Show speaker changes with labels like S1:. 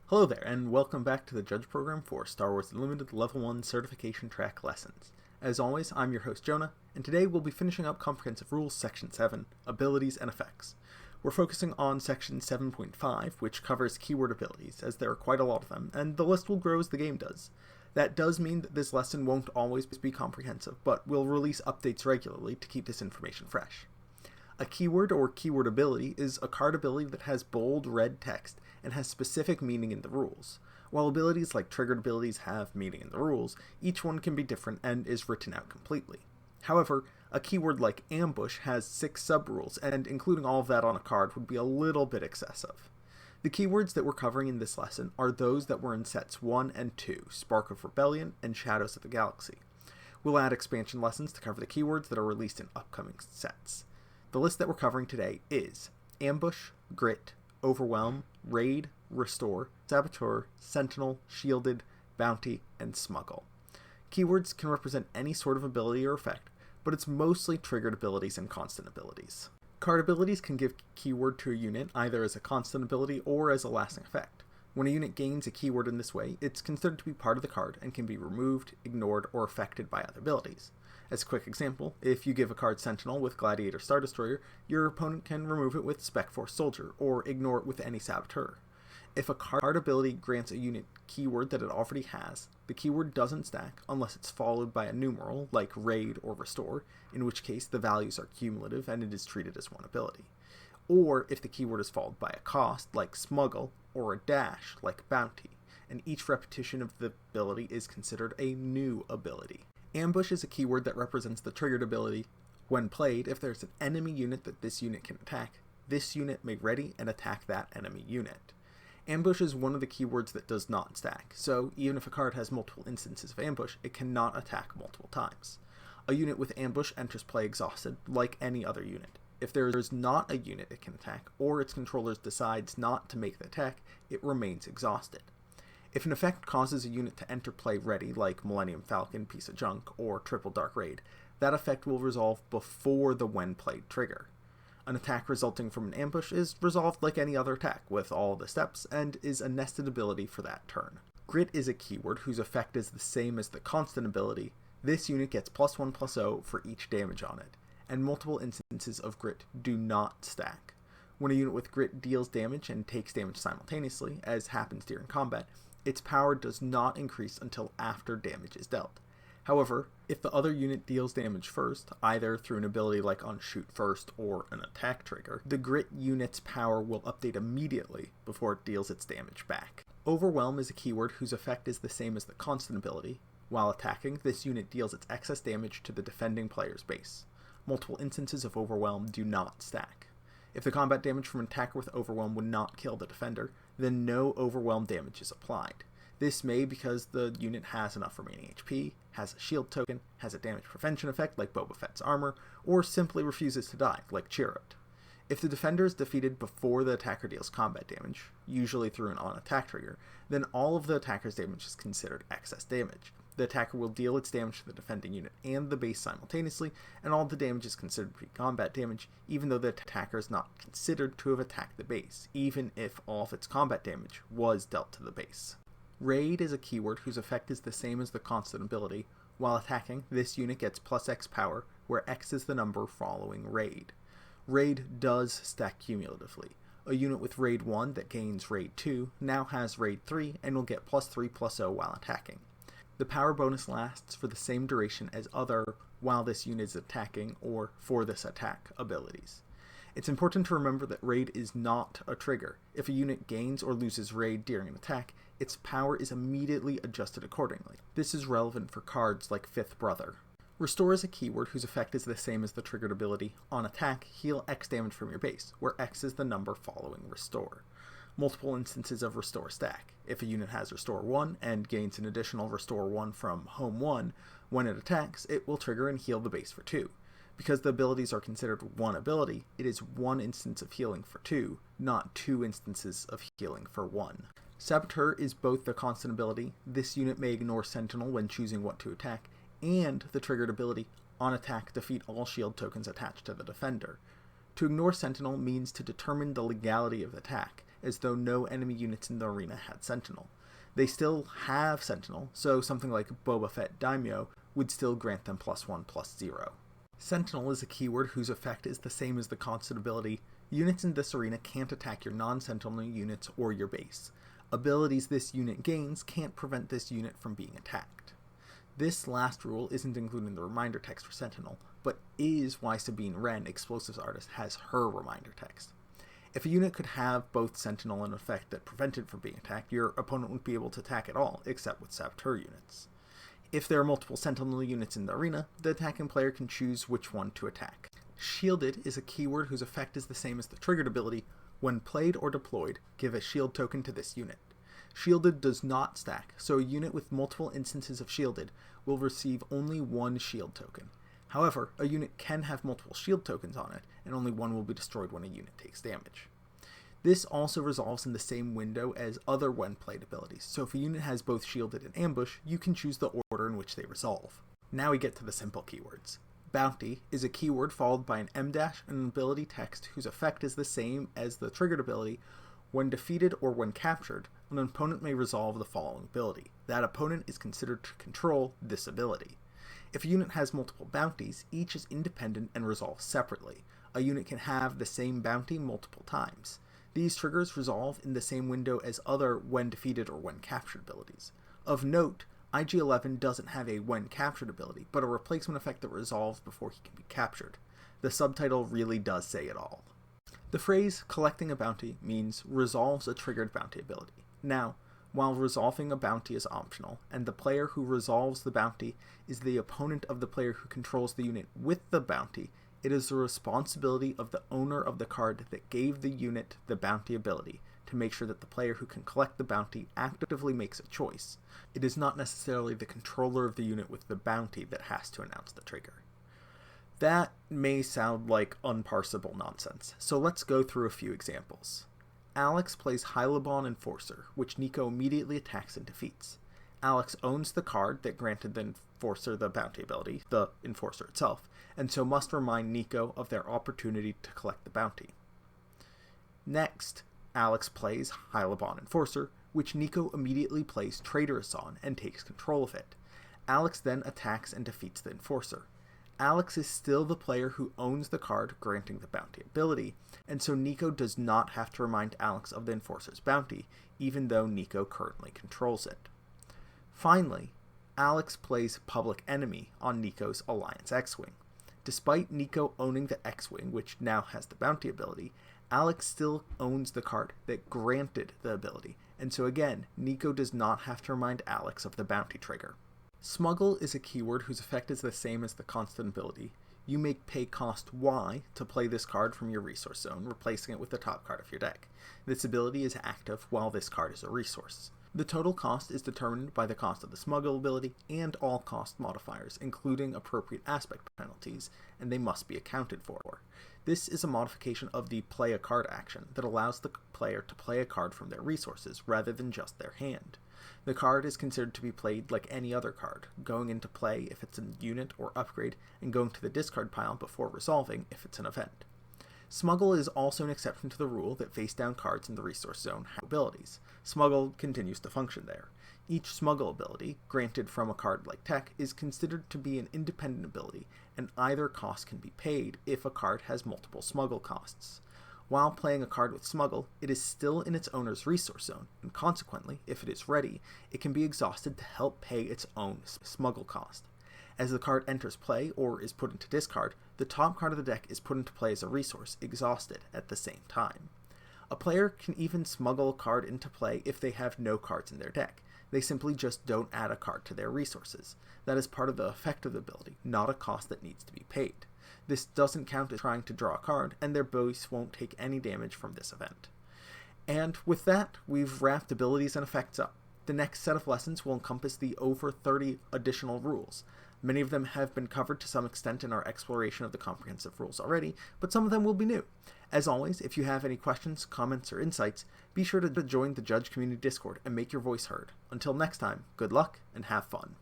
S1: Hello there, and welcome back to the Judge Program for Star Wars Unlimited Level 1 Certification Track Lessons. As always, I'm your host Jonah, and today we'll be finishing up Comprehensive Rules Section 7, Abilities and Effects. We're focusing on Section 7.5, which covers keyword abilities, as there are quite a lot of them, and the list will grow as the game does. That does mean that this lesson won't always be comprehensive, but we'll release updates regularly to keep this information fresh. A keyword or keyword ability is a card ability that has bold red text and has specific meaning in the rules. While abilities like triggered abilities have meaning in the rules, each one can be different and is written out completely. However, a keyword like ambush has 6 sub-rules, and including all of that on a card would be a little bit excessive. The keywords that we're covering in this lesson are those that were in sets 1 and 2, Spark of Rebellion and Shadows of the Galaxy. We'll add expansion lessons to cover the keywords that are released in upcoming sets. The list that we're covering today is Ambush, Grit, Overwhelm, Raid, Restore, Saboteur, Sentinel, Shielded, Bounty, and Smuggle. Keywords can represent any sort of ability or effect, but it's mostly triggered abilities and constant abilities. Card abilities can give keyword to a unit either as a constant ability or as a lasting effect. When a unit gains a keyword in this way, it's considered to be part of the card and can be removed, ignored, or affected by other abilities. As a quick example, if you give a card Sentinel with Gladiator Star Destroyer, your opponent can remove it with Spec Force Soldier, or ignore it with any Saboteur. If a card ability grants a unit keyword that it already has, the keyword doesn't stack unless it's followed by a numeral, like Raid or Restore, in which case the values are cumulative and it is treated as one ability. Or if the keyword is followed by a cost, like Smuggle, or a dash, like Bounty, and each repetition of the ability is considered a new ability. Ambush is a keyword that represents the triggered ability. When played, if there's an enemy unit that this unit can attack, this unit may ready and attack that enemy unit. Ambush is one of the keywords that does not stack, so even if a card has multiple instances of ambush, it cannot attack multiple times. A unit with ambush enters play exhausted, like any other unit. If there is not a unit it can attack, or its controller decides not to make the attack, it remains exhausted. If an effect causes a unit to enter play ready, like Millennium Falcon, Piece of Junk, or Triple Dark Raid, that effect will resolve before the when played trigger. An attack resulting from an ambush is resolved like any other attack, with all the steps, and is a nested ability for that turn. Grit is a keyword whose effect is the same as the constant ability. This unit gets +1/+0 for each damage on it, and multiple instances of Grit do not stack. When a unit with Grit deals damage and takes damage simultaneously, as happens during combat, its power does not increase until after damage is dealt. However, if the other unit deals damage first, either through an ability like on Shoot First or an attack trigger, the Grit unit's power will update immediately before it deals its damage back. Overwhelm is a keyword whose effect is the same as the constant ability. While attacking, this unit deals its excess damage to the defending player's base. Multiple instances of Overwhelm do not stack. If the combat damage from an attacker with Overwhelm would not kill the defender, then no Overwhelm damage is applied. This may because the unit has enough remaining HP, has a shield token, has a damage prevention effect like Boba Fett's armor, or simply refuses to die like Chirrut. If the defender is defeated before the attacker deals combat damage, usually through an on-attack trigger, then all of the attacker's damage is considered excess damage. The attacker will deal its damage to the defending unit and the base simultaneously, and all the damage is considered to be combat damage, even though the attacker is not considered to have attacked the base, even if all of its combat damage was dealt to the base. Raid is a keyword whose effect is the same as the constant ability. While attacking, this unit gets +X power, where X is the number following Raid. Raid does stack cumulatively. A unit with Raid 1 that gains Raid 2 now has Raid 3 and will get +3/+0 while attacking. The power bonus lasts for the same duration as other while this unit is attacking or for this attack abilities. It's important to remember that Raid is not a trigger. If a unit gains or loses Raid during an attack, its power is immediately adjusted accordingly. This is relevant for cards like Fifth Brother. Restore is a keyword whose effect is the same as the triggered ability. On attack, heal X damage from your base, where X is the number following Restore. Multiple instances of Restore stack. If a unit has Restore 1 and gains an additional Restore 1 from Home 1, when it attacks, it will trigger and heal the base for 2. Because the abilities are considered one ability, it is one instance of healing for 2, not 2 instances of healing for 1. Saboteur is both the constant ability, this unit may ignore Sentinel when choosing what to attack, and the triggered ability, on attack defeat all shield tokens attached to the defender. To ignore Sentinel means to determine the legality of the attack, as though no enemy units in the arena had Sentinel. They still have Sentinel, so something like Boba Fett Daimyo would still grant them +1/+0. Sentinel is a keyword whose effect is the same as the constant ability. Units in this arena can't attack your non-Sentinel units or your base. Abilities this unit gains can't prevent this unit from being attacked. This last rule isn't included in the reminder text for Sentinel, but is why Sabine Wren, Explosives Artist, has her reminder text. If a unit could have both Sentinel and effect that prevent it from being attacked, your opponent wouldn't be able to attack at all, except with Saboteur units. If there are multiple Sentinel units in the arena, the attacking player can choose which one to attack. Shielded is a keyword whose effect is the same as the triggered ability. When played or deployed, give a shield token to this unit. Shielded does not stack, so a unit with multiple instances of Shielded will receive only one shield token. However, a unit can have multiple shield tokens on it, and only one will be destroyed when a unit takes damage. This also resolves in the same window as other when played abilities, so if a unit has both Shielded and Ambush, you can choose the order in which they resolve. Now we get to the simple keywords. Bounty is a keyword followed by an M- and an ability text whose effect is the same as the triggered ability. When defeated or when captured, an opponent may resolve the following ability. That opponent is considered to control this ability. If a unit has multiple bounties, each is independent and resolves separately. A unit can have the same bounty multiple times. These triggers resolve in the same window as other when defeated or when captured abilities. Of note, IG-11 doesn't have a when captured ability, but a replacement effect that resolves before he can be captured. The subtitle really does say it all. The phrase collecting a bounty means resolves a triggered bounty ability. Now, while resolving a bounty is optional, and the player who resolves the bounty is the opponent of the player who controls the unit with the bounty, it is the responsibility of the owner of the card that gave the unit the bounty ability to make sure that the player who can collect the bounty actively makes a choice. It is not necessarily the controller of the unit with the bounty that has to announce the trigger. That may sound like unparsable nonsense, so let's go through a few examples. Alex plays Hylabon Enforcer, which Nico immediately attacks and defeats. Alex owns the card that granted the Enforcer the bounty ability, the Enforcer itself, and so must remind Nico of their opportunity to collect the bounty. Next, Alex plays Hylabon Enforcer, which Nico immediately plays Traitorous on and takes control of it. Alex then attacks and defeats the Enforcer. Alex is still the player who owns the card granting the bounty ability, and so Nico does not have to remind Alex of the Enforcer's bounty, even though Nico currently controls it. Finally, Alex plays Public Enemy on Nico's Alliance X-Wing. Despite Nico owning the X-Wing, which now has the bounty ability, Alex still owns the card that granted the ability, and so again, Nico does not have to remind Alex of the bounty trigger. Smuggle is a keyword whose effect is the same as the constant ability. You may pay cost Y to play this card from your resource zone, replacing it with the top card of your deck. This ability is active while this card is a resource. The total cost is determined by the cost of the smuggle ability and all cost modifiers, including appropriate aspect penalties, and they must be accounted for. This is a modification of the play a card action that allows the player to play a card from their resources rather than just their hand. The card is considered to be played like any other card, going into play if it's a unit or upgrade, and going to the discard pile before resolving if it's an event. Smuggle is also an exception to the rule that face-down cards in the resource zone have abilities. Smuggle continues to function there. Each smuggle ability, granted from a card like Tech, is considered to be an independent ability, and either cost can be paid if a card has multiple smuggle costs. While playing a card with smuggle, it is still in its owner's resource zone, and consequently, if it is ready, it can be exhausted to help pay its own smuggle cost. As the card enters play or is put into discard, the top card of the deck is put into play as a resource, exhausted at the same time. A player can even smuggle a card into play if they have no cards in their deck. They simply just don't add a card to their resources. That is part of the effect of the ability, not a cost that needs to be paid. This doesn't count as trying to draw a card, and their base won't take any damage from this event. And with that, we've wrapped abilities and effects up. The next set of lessons will encompass the over 30 additional rules. Many of them have been covered to some extent in our exploration of the comprehensive rules already, but some of them will be new. As always, if you have any questions, comments, or insights, be sure to join the Judge Community Discord and make your voice heard. Until next time, good luck and have fun.